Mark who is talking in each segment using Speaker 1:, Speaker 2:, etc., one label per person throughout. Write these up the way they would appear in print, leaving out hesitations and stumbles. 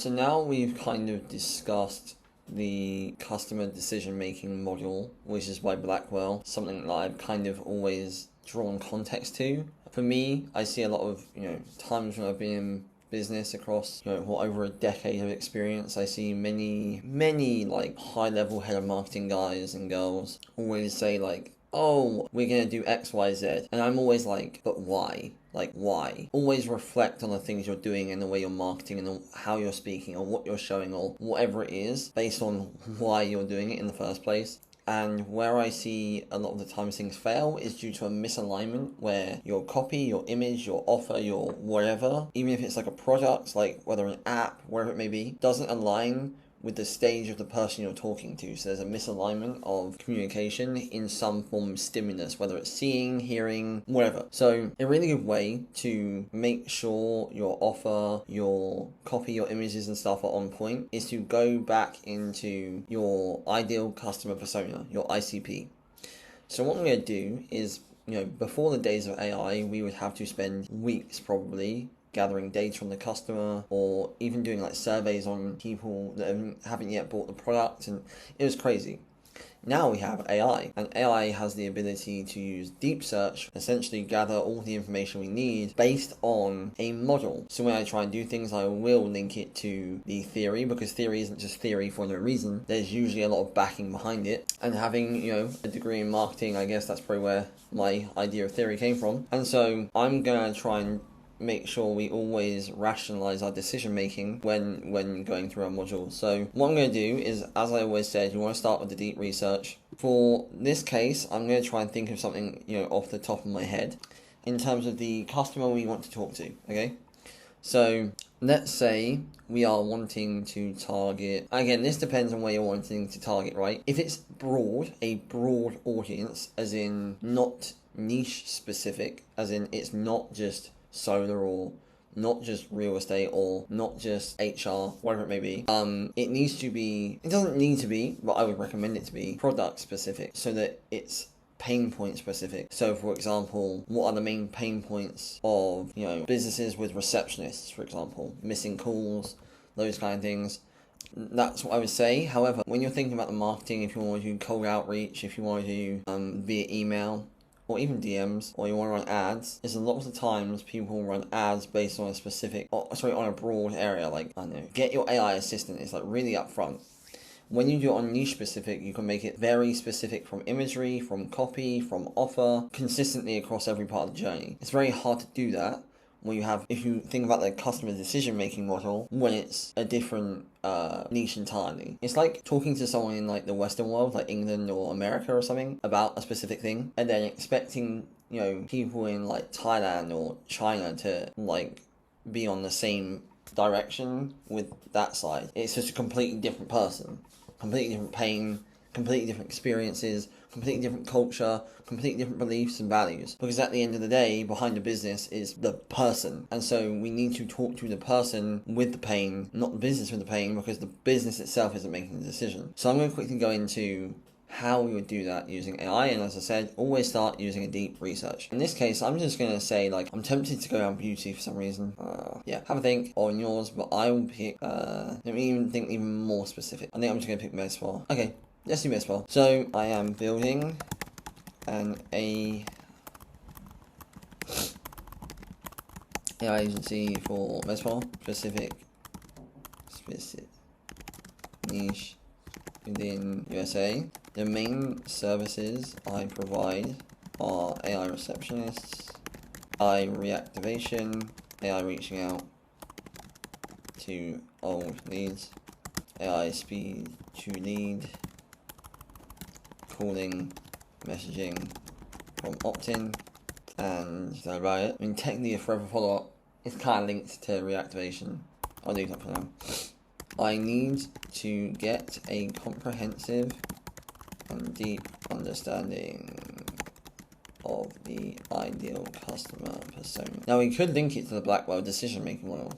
Speaker 1: So now we've kind of discussed the customer decision-making model, which is by Blackwell, something that I've kind of always drawn context to. For me, I see a lot of, times when I've been in business across, over a decade of experience. I see many like high-level head of marketing guys and girls always say like, oh, we're going to do X, Y, Z. And I'm always like, but why? Like, why? Always reflect on the things you're doing and the way you're marketing and how you're speaking or what you're showing or whatever it is based on why you're doing it in the first place. And where I see a lot of the times things fail is due to a misalignment where your copy, your image, your offer, your whatever, even if it's like a product, like whether an app, wherever it may be, doesn't align with the stage of the person you're talking to. So there's a misalignment of communication in some form of stimulus, whether it's seeing, hearing, whatever. So a really good way to make sure your offer, your copy, your images and stuff are on point is to go back into your ideal customer persona, your ICP. So what I'm going to do is, before the days of AI, we would have to spend weeks probably gathering data on the customer or even doing like surveys on people that haven't yet bought the product, and it was crazy. Now we have AI, and AI has the ability to use deep search, essentially gather all the information we need based on a model. So when I try and do things, I will link it to the theory, because theory isn't just theory for no reason. There's usually a lot of backing behind it, and having, a degree in marketing, I guess that's probably where my idea of theory came from. And so I'm gonna try and make sure we always rationalize our decision making when going through our modules. So what I'm going to do is, as I always said, you want to start with the deep research. For this case, I'm going to try and think of something, off the top of my head in terms of the customer we want to talk to, okay? So let's say we are wanting to target, again, this depends on where you're wanting to target, right? If it's a broad audience, as in not niche specific, as in it's not just solar or not just real estate or not just HR, whatever it may be, it doesn't need to be, but I would recommend it to be product specific so that it's pain point specific. So for example, what are the main pain points of, businesses with receptionists, for example, missing calls, those kind of things. That's what I would say. However, when you're thinking about the marketing, if you want to do cold outreach, if you want to do via email, or even DMs, or you want to run ads, is a lot of the times people run ads based on on a broad area, like, I don't know, get your AI assistant is like really upfront. When you do it on niche specific, you can make it very specific from imagery, from copy, from offer, consistently across every part of the journey. It's very hard to do that when if you think about the customer decision-making model, when it's a different niche entirely. It's like talking to someone in like the Western world, like England or America or something, about a specific thing, and then expecting, people in like Thailand or China to like be on the same direction with that side. It's just a completely different person, completely different pain, completely different experiences, completely different culture, completely different beliefs and values. Because at the end of the day, behind the business is the person. And so we need to talk to the person with the pain, not the business with the pain, because the business itself isn't making the decision. So I'm going to quickly go into how we would do that using AI, and as I said, always start using a deep research. In this case, I'm just going to say, like, I'm tempted to go down beauty for some reason. Have a think on yours, but I will pick, let me even think even more specific. I think I'm just going to pick med spa. Okay, let's do med spa. So, I am building an AI agency for med spa, specific niche within USA. The main services I provide are AI receptionists, AI reactivation, AI reaching out to old leads, AI speed to lead, calling, messaging from opt-in, and is that about it? I mean, technically a forever follow-up is kind of linked to reactivation. I'll leave that for now. I need to get a comprehensive and deep understanding of the ideal customer persona. Now we could link it to the Blackwell decision-making model.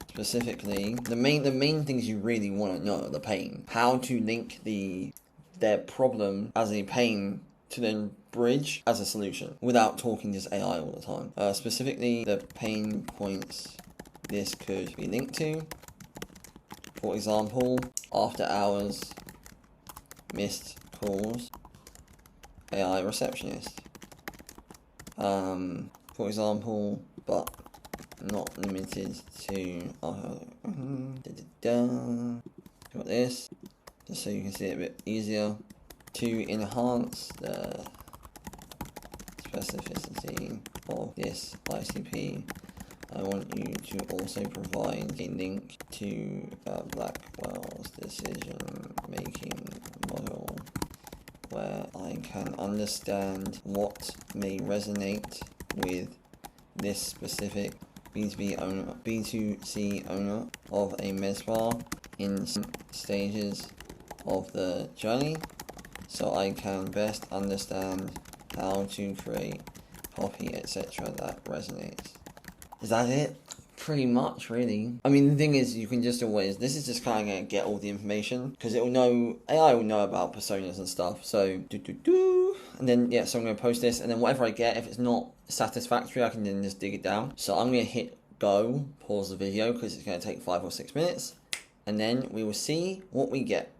Speaker 1: Specifically, the main things you really want to know are the pain. How to link their problem as a pain to then bridge as a solution without talking just AI all the time. Specifically, the pain points this could be linked to, For example, after hours, missed calls, AI receptionist. For example, but not limited to. Got this, just so you can see it a bit easier. To enhance the specificity of this ICP, I want you to also provide a link to Blackwell's decision-making model, where I can understand what may resonate with this specific B2C owner of a med spa in some stages of the journey, so I can best understand how to create copy, etc. that resonates. Is that it? Pretty much, really. I mean, the thing is, you can just always, this is just kind of going to get all the information, because it will know, AI will know about personas and stuff, so, and then, yeah, so I'm going to post this, and then whatever I get, if it's not satisfactory, I can then just dig it down. So I'm going to hit go, pause the video, because it's going to take 5 or 6 minutes, and then we will see what we get.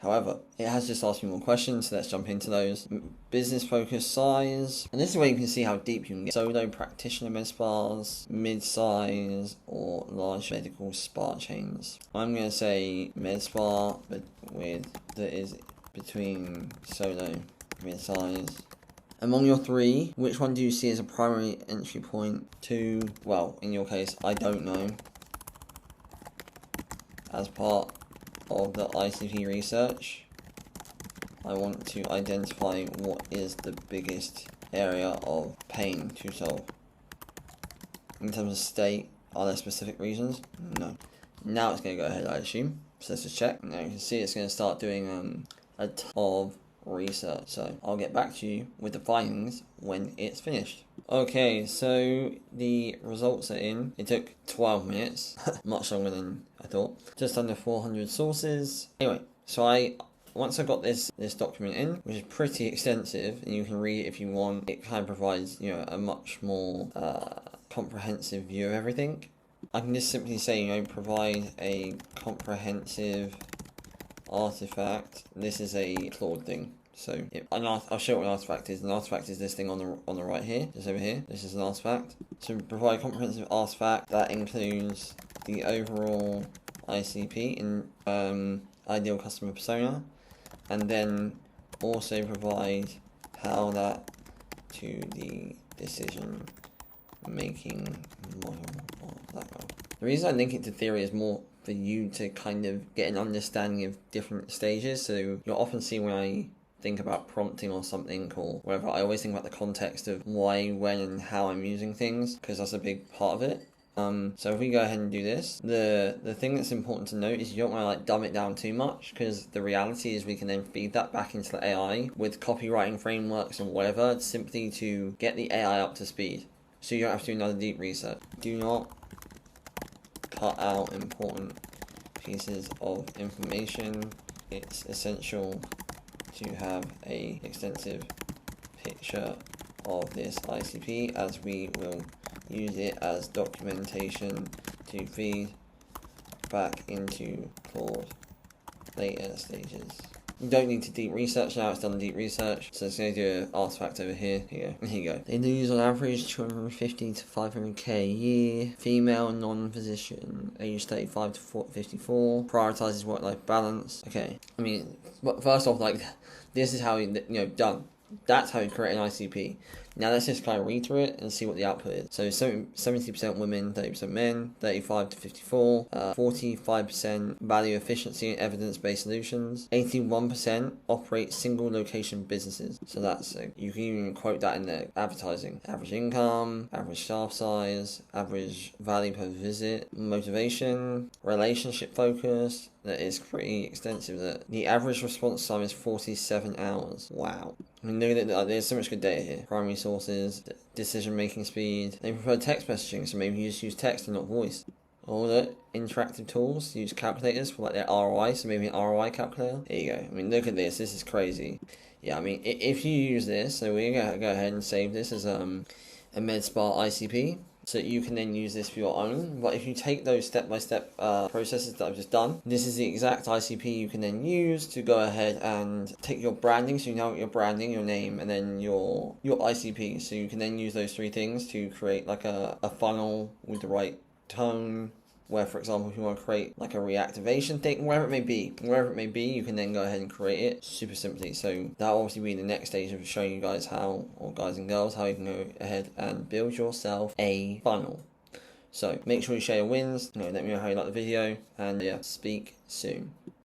Speaker 1: However, it has just asked me more questions, so let's jump into those. Business focus size, and this is where you can see how deep you can get. Solo practitioner med spas, mid-size, or large medical spa chains. I'm going to say med spa, but that is between solo, mid-size. Among your three, which one do you see as a primary entry point to, well, in your case, I don't know, as part of the ICP research? I want to identify what is the biggest area of pain to solve. In terms of state, are there specific reasons? No. Now it's going to go ahead, I assume. So let's just check. Now you can see it's going to start doing a ton of research. So I'll get back to you with the findings when it's finished. Okay, so the results are in. It took 12 minutes, much longer than I thought. Just under 400 sources. Anyway, so once I got this document in, which is pretty extensive, and you can read it if you want, it kind of provides, you know, a much more comprehensive view of everything. I can just simply say, you know, provide a comprehensive artifact. This is a Claude thing. So I'll show you what an artifact is. An artifact is this thing on the right here, just over here. This is an artifact. So provide a comprehensive artifact that includes the overall ICP in ideal customer persona, and then also provide how that to the decision making model of that one. The reason I link it to theory is more for you to kind of get an understanding of different stages. So you'll often see when I think about prompting or something or whatever, I always think about the context of why, when, and how I'm using things, because that's a big part of it. So if we go ahead and do this, the thing that's important to note is you don't want to like dumb it down too much, because the reality is we can then feed that back into the AI with copywriting frameworks and whatever, simply to get the AI up to speed. So you don't have to do another deep research. Do not cut out important pieces of information. It's essential to have a extensive picture of this ICP, as we will use it as documentation to feed back into Claude later stages. You don't need to deep research now, it's done deep research. So it's going to do an artifact over here. Here you go. They lose on average 250 to 500k a year. Female, non-physician, age 35 to 54. Prioritizes work-life balance. Okay, I mean, but first off, like, this is how done. That's how you create an ICP. Now let's just kind of read through it and see what the output is. So 70% women, 30% men, 35 to 54, 45% value efficiency and evidence-based solutions, 81% operate single location businesses. So that's, you can even quote that in the advertising. Average income, average staff size, average value per visit, motivation, relationship focus. That is pretty extensive. That the average response time is 47 hours. Wow. I mean, look at it, there's so much good data here. Primary sources, decision-making speed. They prefer text messaging, so maybe you just use text and not voice. All the interactive tools use calculators for like their ROI, so maybe an ROI calculator. There you go. I mean, look at this. This is crazy. Yeah, I mean, if you use this, so we're going to go ahead and save this as a med spa ICP. so you can then use this for your own. But if you take those step-by-step processes that I've just done, this is the exact ICP you can then use to go ahead and take your branding. So you know your branding, your name, and then your ICP. So you can then use those three things to create like a funnel with the right tone, where, for example, if you want to create like a reactivation thing, wherever it may be, you can then go ahead and create it super simply. So that'll obviously be the next stage of showing you guys how, or guys and girls, how you can go ahead and build yourself a funnel. So make sure you share your wins, let me know how you like the video, and yeah, speak soon.